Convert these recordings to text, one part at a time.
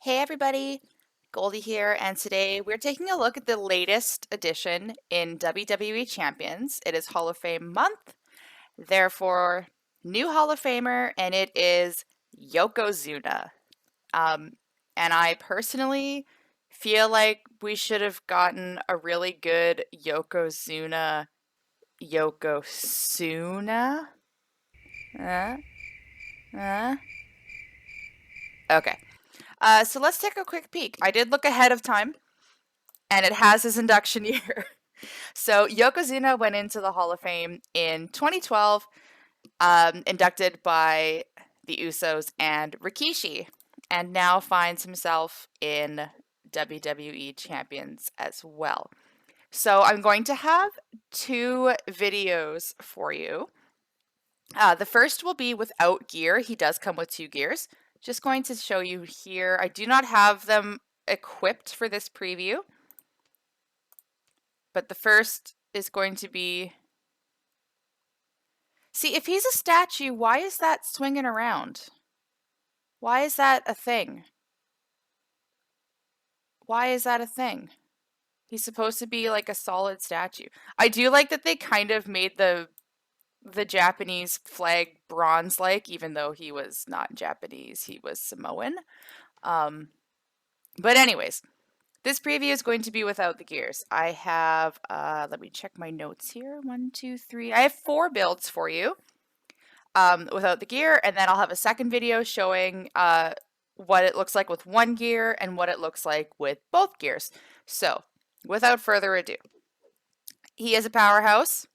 Hey everybody, Goldie here, and today we're taking a look at the latest addition in WWE Champions. It is Hall of Fame month, therefore, new Hall of Famer, and it is Yokozuna. Um, and I personally feel like we should have gotten a really good Yokozuna? Uh, uh. Okay. So let's take a quick peek. I did look ahead of time, and it has his induction year. So Yokozuna went into the Hall of Fame in 2012, inducted by the Usos and Rikishi, and now finds himself in WWE Champions as well. So I'm going to have two videos for you. The first will be without gear. He does come with two gears. Just going to show you here. I do not have them equipped for this preview, but the first is going to be... See, if he's a statue, why is that swinging around? Why is that a thing? Why is that a thing? He's supposed to be like a solid statue. I do like that they kind of made the Japanese flag bronze-like, even though he was not Japanese, he was Samoan. But anyways, this preview is going to be without the gears. I have, let me check my notes here. 1, 2, 3. I have 4 builds for you. Without the gear, and then I'll have a second video showing what it looks like with one gear and what it looks like with both gears. So, without further ado, he is a powerhouse.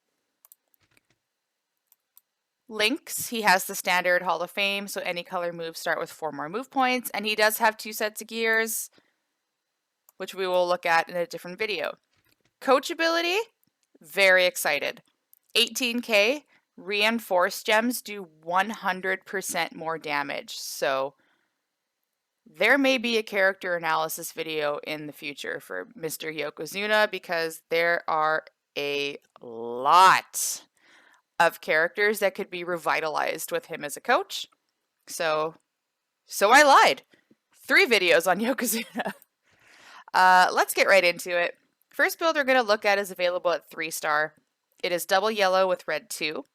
Links, he has the standard Hall of Fame, so any color moves start with 4 more move points, and he does have 2 sets of gears, which we will look at in a different video. Coachability, very excited. 18k, reinforced gems do 100% more damage, so there may be a character analysis video in the future for Mr. Yokozuna because there are a lot of characters that could be revitalized with him as a coach. So I lied. 3 videos on Yokozuna. Let's get right into it. First build we're going to look at is available at 3-star. It is double yellow with red 2.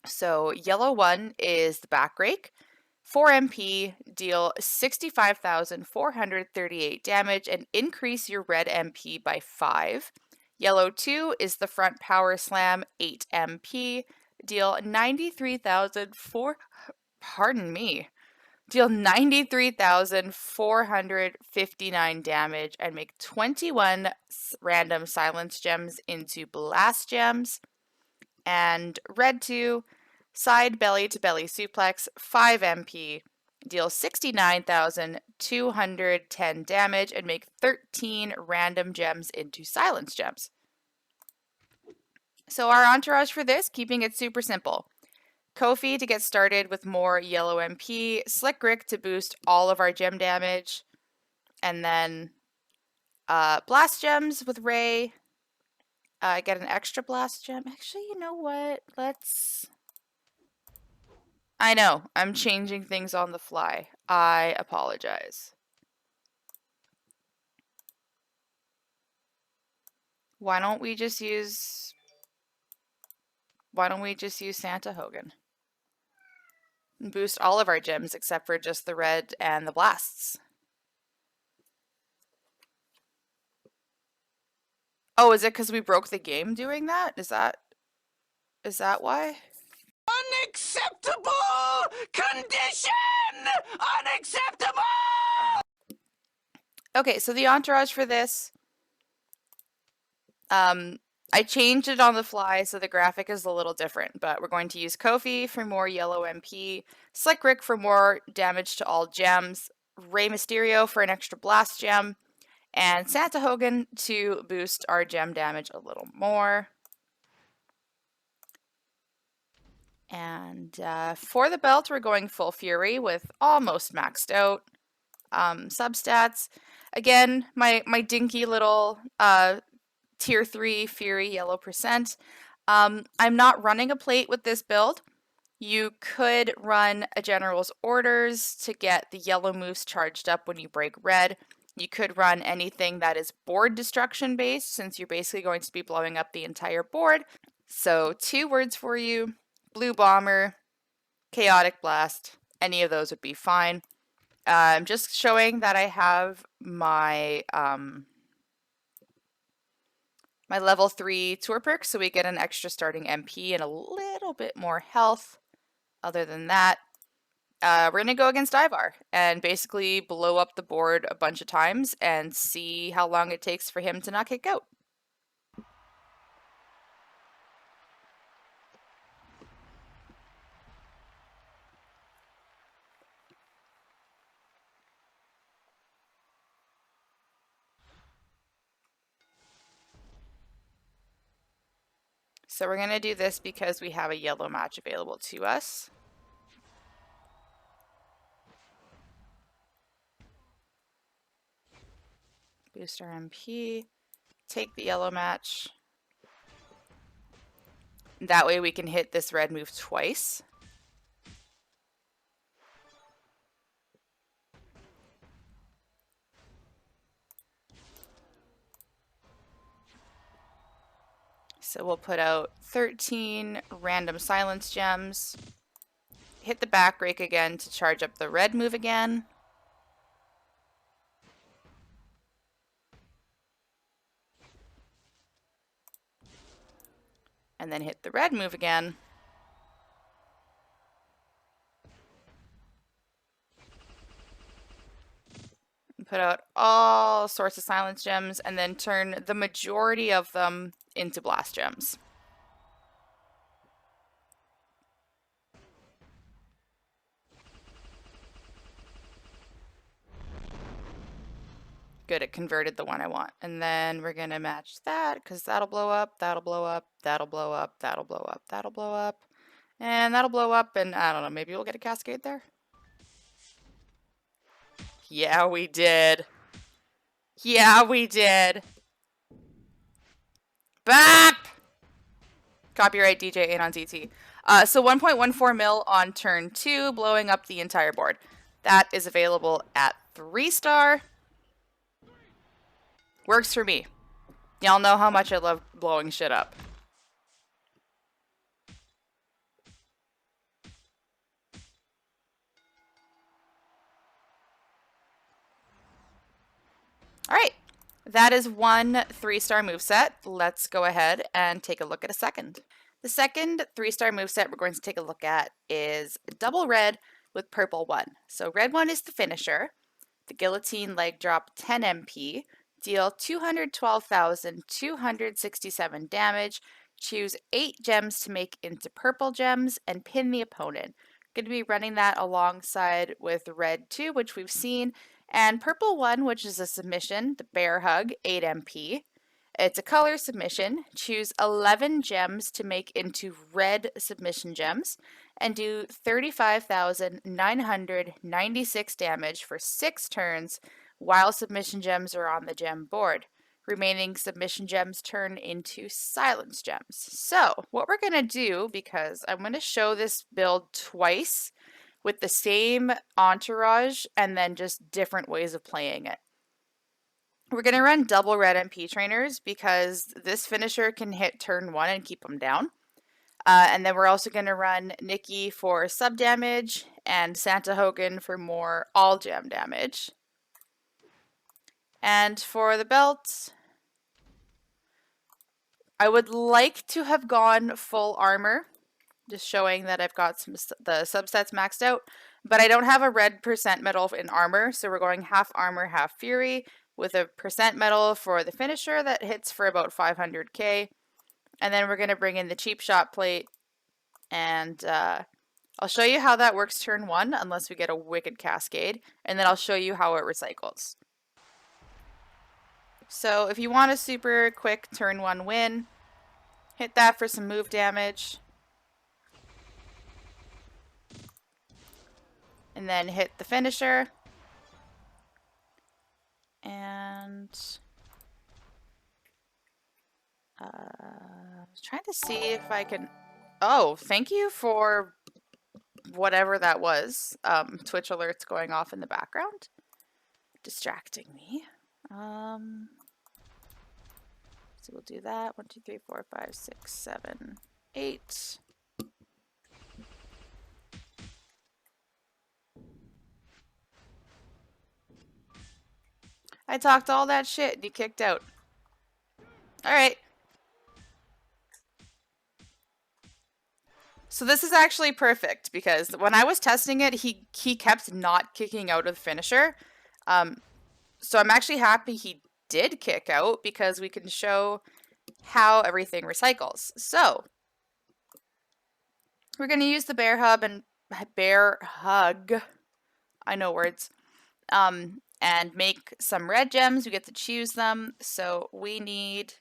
So yellow 1 is the back rake. 4 MP, deal 65,438 damage and increase your red MP by 5. Yellow 2 is the front power slam, 8 MP, deal 93,459 damage and make 21 random silence gems into blast gems. And red 2, side belly to belly suplex, 5 MP, deal 69,210 damage and make 13 random gems into silence gems. So our entourage for this, keeping it super simple. Kofi to get started with more yellow MP, Slick Rick to boost all of our gem damage, and then blast gems with Ray. Get an extra blast gem. Actually, you know what? I know, I'm changing things on the fly. I apologize. Why don't we just use Santa Hogan? And boost all of our gems except for just the red and the blasts. Oh, is it because we broke the game doing that? Is that why? Unacceptable condition! Unacceptable! Okay, so the entourage for this, I changed it on the fly, so the graphic is a little different, but we're going to use Kofi for more yellow MP, Slick Rick for more damage to all gems, Rey Mysterio for an extra blast gem, and Santa Hogan to boost our gem damage a little more. And for the belt, we're going full Fury with almost maxed out substats. Again, my dinky little tier 3 Fury yellow percent. I'm not running a plate with this build. You could run a general's orders to get the yellow moves charged up when you break red. You could run anything that is board destruction based, since you're basically going to be blowing up the entire board. So 2 words for you: blue bomber, chaotic blast. Any of those would be fine. I'm just showing that I have my my level 3 tour perk, so we get an extra starting MP and a little bit more health. Other than that, we're going to go against Ivar and basically blow up the board a bunch of times and see how long it takes for him to not kick out. So we're going to do this because we have a yellow match available to us. Boost our MP, take the yellow match. That way we can hit this red move twice. So we'll put out 13 random silence gems, hit the back rake again to charge up the red move again. And then hit the red move again. Put out all sorts of silence gems and then turn the majority of them into blast gems. Good, it converted the one I want. And then we're gonna match that because that'll blow up, that'll blow up, that'll blow up, that'll blow up, that'll blow up, and that'll blow up, and I don't know, maybe we'll get a cascade there? Yeah, we did. Yeah, we did. BAP! Copyright DJ in on ZT. So 1.14 mil on turn 2, blowing up the entire board. That is available at 3-star. Works for me. Y'all know how much I love blowing shit up. Alright, that is one 3-star moveset. Let's go ahead and take a look at a second. The second 3-star moveset we're going to take a look at is double red with purple 1. So red 1 is the finisher. The guillotine leg drop 10 MP, deal 212,267 damage, choose 8 gems to make into purple gems, and pin the opponent. Going to be running that alongside with red 2, which we've seen, and purple 1, which is a submission, the bear hug, 8 MP. It's a color submission. Choose 11 gems to make into red submission gems and do 35,996 damage for 6 turns while submission gems are on the gem board. Remaining submission gems turn into silence gems. So what we're going to do, because I'm going to show this build twice with the same entourage and then just different ways of playing it. We're going to run double red MP trainers because this finisher can hit turn 1 and keep them down. And then we're also going to run Nikki for sub damage and Santa Hogan for more all gem damage. And for the belt, I would like to have gone full armor, just showing that I've got the subsets maxed out, but I don't have a red percent medal in armor, so we're going half armor, half fury, with a percent medal for the finisher that hits for about 500k. And then we're going to bring in the cheap shot plate, and I'll show you how that works turn 1, unless we get a wicked cascade, and then I'll show you how it recycles. So if you want a super quick turn 1 win, hit that for some move damage. And then hit the finisher. And trying to see if I can... Oh, thank you for whatever that was. Twitch alerts going off in the background, distracting me. So we'll do that. 1, 2, 3, 4, 5, 6, 7, 8. I talked all that shit and he kicked out. All right. So this is actually perfect because when I was testing it, he kept not kicking out of the finisher. So I'm actually happy he did kick out because we can show how everything recycles. So we're going to use the bear hug. I know words. And make some red gems. We get to choose them. So we need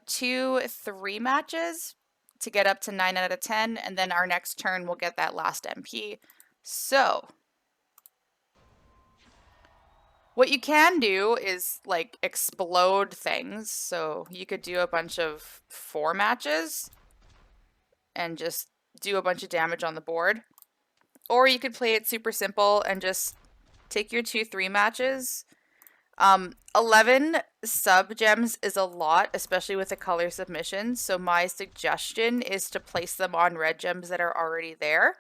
2 3 matches to get up to 9 out of 10, and then our next turn we'll get that last MP. So what you can do is like explode things. So you could do a bunch of 4 matches and just do a bunch of damage on the board. Or you could play it super simple and just take your 2 3 matches. 11 sub gems is a lot, especially with the color submissions. So my suggestion is to place them on red gems that are already there.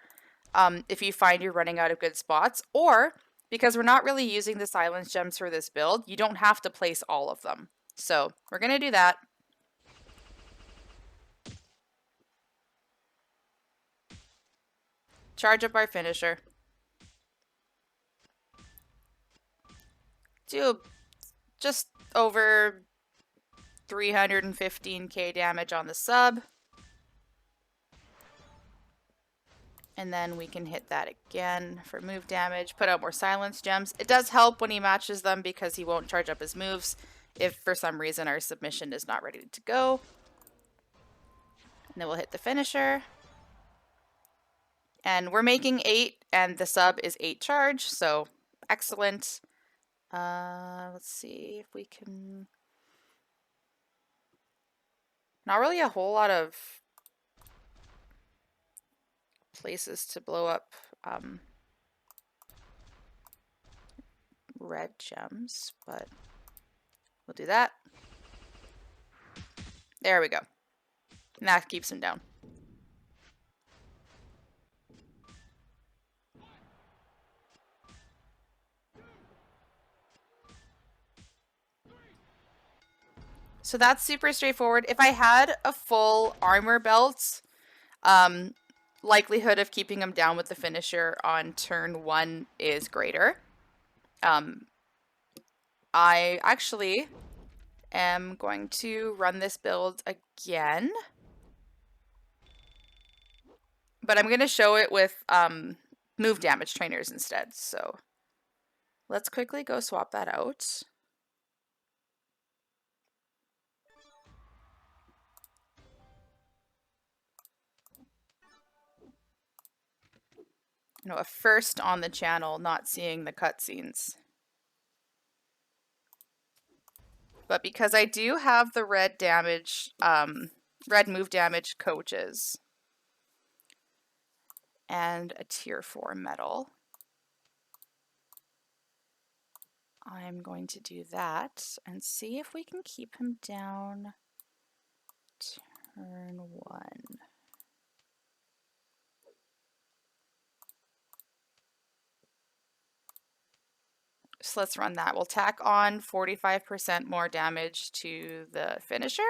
If you find you're running out of good spots, or because we're not really using the silence gems for this build, you don't have to place all of them. So we're going to do that. Charge up our finisher. Do just over 315k damage on the sub. And then we can hit that again for move damage, put out more silence gems. It does help when he matches them because he won't charge up his moves if for some reason our submission is not ready to go. And then we'll hit the finisher. And we're making 8 and the sub is 8 charge, so excellent. Let's see if we can... Not really a whole lot of places to blow up red gems, but we'll do that. There we go. And that keeps him down. So that's super straightforward. If I had a full armor belt, likelihood of keeping him down with the finisher on turn 1 is greater. I actually am going to run this build again. But I'm going to show it with move damage trainers instead. So let's quickly go swap that out. You know, a first on the channel, not seeing the cutscenes. But because I do have the red damage, red move damage coaches and a tier 4 medal, I'm going to do that and see if we can keep him down turn 1. So let's run that. We'll tack on 45% more damage to the finisher.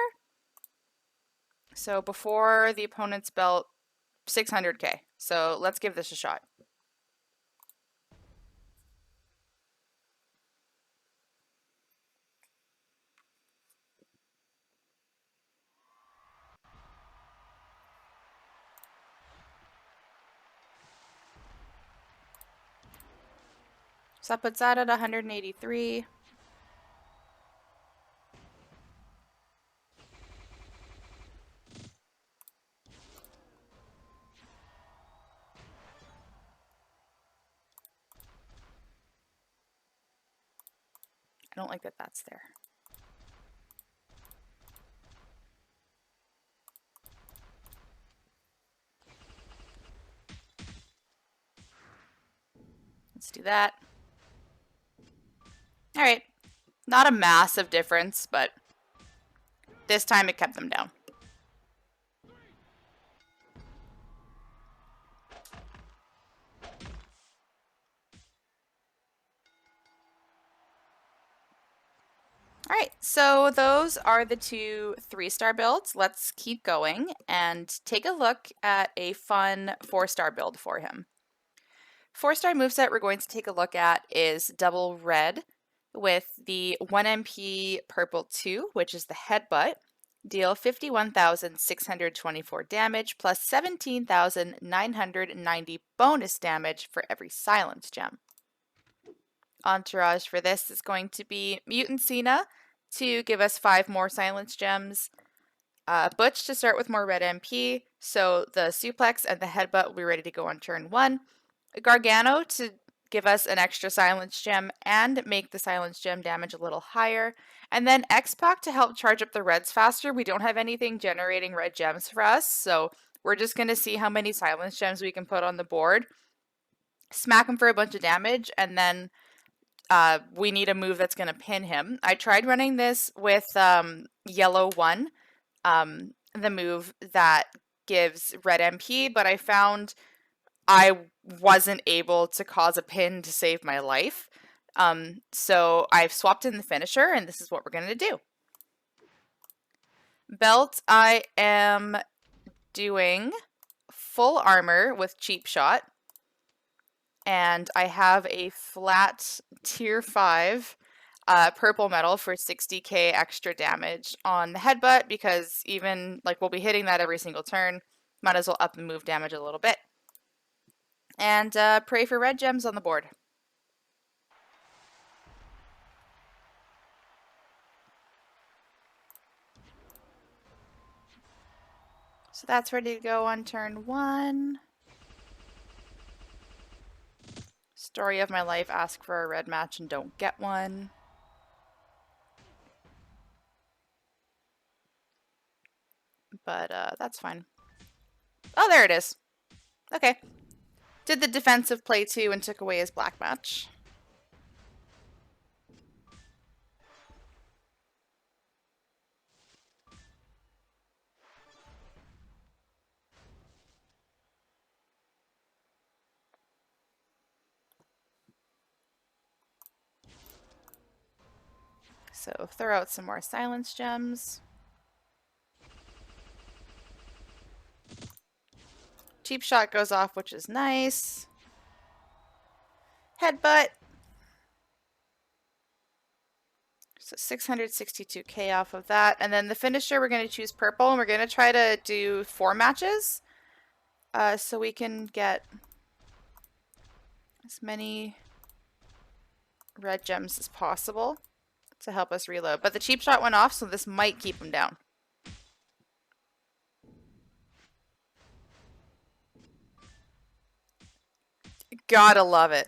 So before the opponent's belt, 600k. So let's give this a shot. So that puts that at 183. I don't like that that's there. Let's do that. All right, not a massive difference, but this time it kept them down. All right, so those are the two 3-star builds. Let's keep going and take a look at a fun 4-star build for him. 4-star moveset we're going to take a look at is double red with the 1 MP purple 2, which is the headbutt. Deal 51,624 damage plus 17,990 bonus damage for every silence gem. Entourage for this is going to be Mutant Cena to give us 5 more silence gems. Butch to start with more red MP, so the suplex and the headbutt will be ready to go on turn 1. Gargano to give us an extra silence gem and make the silence gem damage a little higher. And then X-Pac to help charge up the reds faster. We don't have anything generating red gems for us, so we're just going to see how many silence gems we can put on the board. Smack him for a bunch of damage, and then we need a move that's going to pin him. I tried running this with yellow 1, the move that gives red MP, but I found I wasn't able to cause a pin to save my life. So I've swapped in the finisher, and this is what we're going to do. Belt, I am doing full armor with cheap shot. And I have a flat tier 5 purple metal for 60k extra damage on the headbutt, because even like we'll be hitting that every single turn. Might as well up the move damage a little bit. And pray for red gems on the board. So that's ready to go on turn 1. Story of my life, ask for a red match and don't get one. But that's fine. Oh, there it is. Okay. Did the defensive play too and took away his black match. So throw out some more silence gems. Cheap shot goes off, which is nice. Headbutt. So 662k off of that. And then the finisher, we're going to choose purple, and we're going to try to do 4 matches. So we can get as many red gems as possible to help us reload. But the cheap shot went off, so this might keep him down. Gotta love it.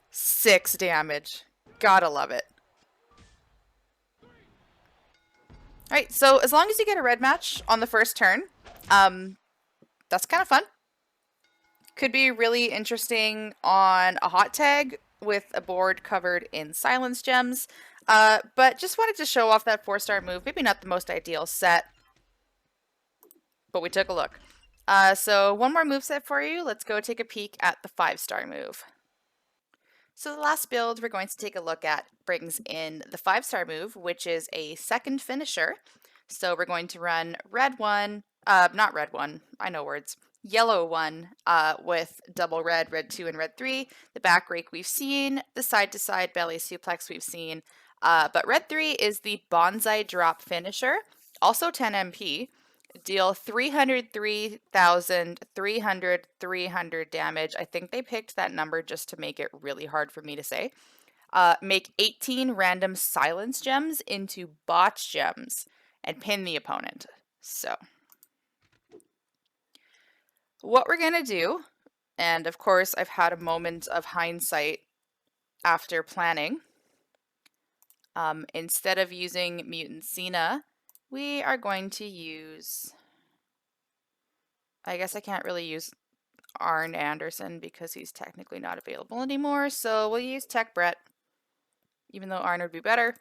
6 damage. Gotta love it. Alright, so as long as you get a red match on the first turn, that's kind of fun. Could be really interesting on a hot tag with a board covered in silence gems. But just wanted to show off that 4-star move. Maybe not the most ideal set, but we took a look. So one more moveset for you. Let's go take a peek at the 5-star move. So the last build we're going to take a look at brings in the 5-star move, which is a second finisher. So we're going to run red 1, not red 1, I know words, yellow 1 with double red, red 2, and red 3. The back rake we've seen, the side-to-side belly suplex we've seen, but red 3 is the bonsai drop finisher, also 10 MP. Deal 303,300 damage. I think they picked that number just to make it really hard for me to say. Make 18 random silence gems into botch gems and pin the opponent. So what we're going to do, and of course I've had a moment of hindsight after planning, instead of using Mutant Cena, we are going to use, I guess I can't really use Arn Anderson because he's technically not available anymore. So we'll use Tech Brett, even though Arn would be better.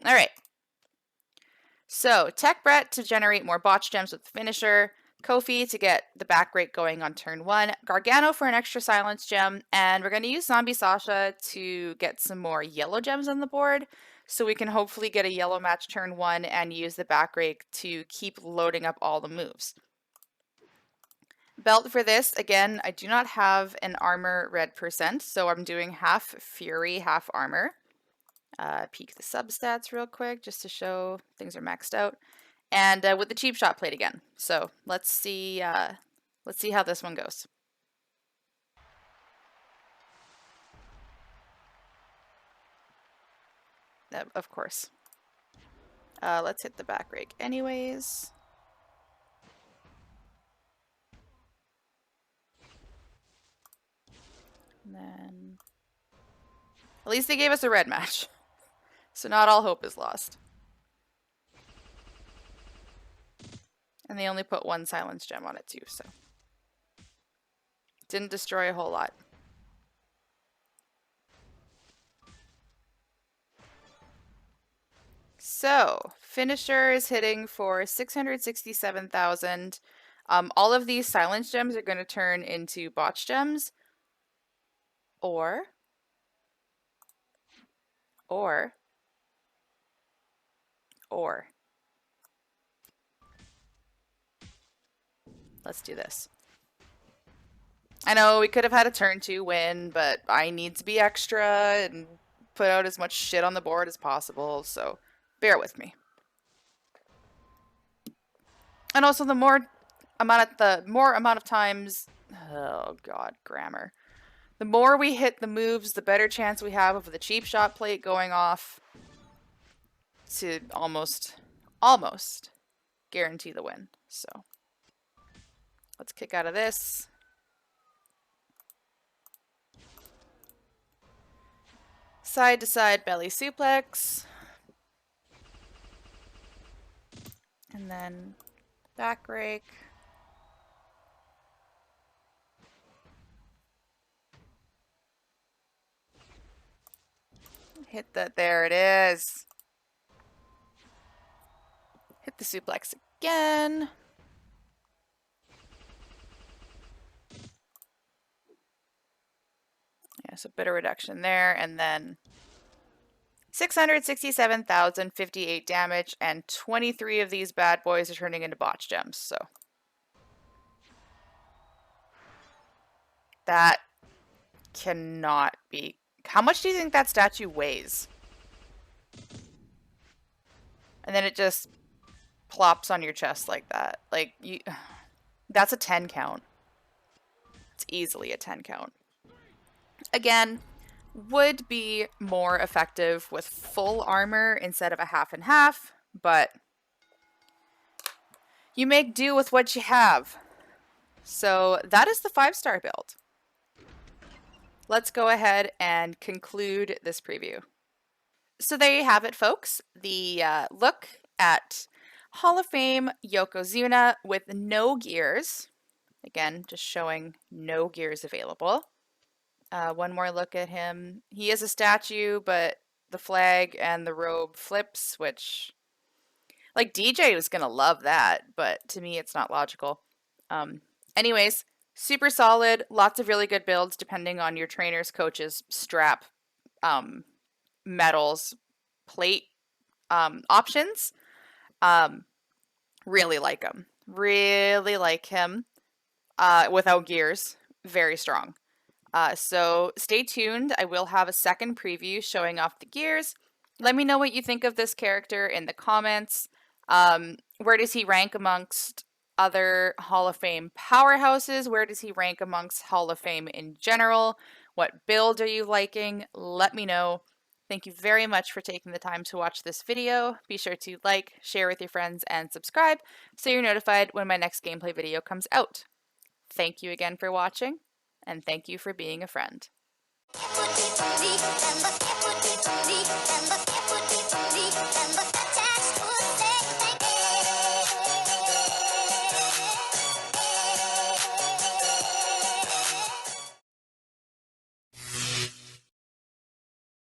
All right. So Tech Brett to generate more botch gems with the finisher, Kofi to get the back rake going on turn 1, Gargano for an extra silence gem, and we're going to use Zombie Sasha to get some more yellow gems on the board so we can hopefully get a yellow match turn 1 and use the back rake to keep loading up all the moves. Belt for this, again, I do not have an armor red percent, so I'm doing half fury, half armor. Peek the substats real quick just to show things are maxed out. And with the cheap shot plate again. So let's see how this one goes. Of course. Let's hit the back rake anyways. And then at least they gave us a red match. So not all hope is lost. And they only put 1 silence gem on it too, so didn't destroy a whole lot. So, finisher is hitting for 667,000. All of these silence gems are going to turn into botch gems. Or let's do this. I know we could have had a turn 2 win, but I need to be extra and put out as much shit on the board as possible, so bear with me. And also the more amount of times, oh god, grammar. The more we hit the moves, the better chance we have of the cheap shot plate going off to almost guarantee the win. So let's kick out of this. Side to side belly suplex. And then back rake. Hit that, there it is. Hit the suplex again. Yeah, so bit of reduction there, and then 667,058 damage, and 23 of these bad boys are turning into botch gems, so. That cannot be. How much do you think that statue weighs? And then it just plops on your chest like that. Like, that's a 10 count. It's easily a 10 count. Again, would be more effective with full armor instead of a half and half, but you make do with what you have. So that is the 5-star build. Let's go ahead and conclude this preview. So there you have it, folks. The look at Hall of Fame Yokozuna with no gears. Again, just showing no gears available. One more look at him. He is a statue, but the flag and the robe flips, which, like, DJ was going to love that, but to me it's not logical. Anyways, super solid, lots of really good builds depending on your trainer's, coach's, strap, metals, plate options. Really like him. Really like him. Without gears, very strong. So stay tuned. I will have a second preview showing off the gears. Let me know what you think of this character in the comments. Where does he rank amongst other Hall of Fame powerhouses? Where does he rank amongst Hall of Fame in general? What build are you liking? Let me know. Thank you very much for taking the time to watch this video. Be sure to like, share with your friends, and subscribe so you're notified when my next gameplay video comes out. Thank you again for watching, and thank you for being a friend.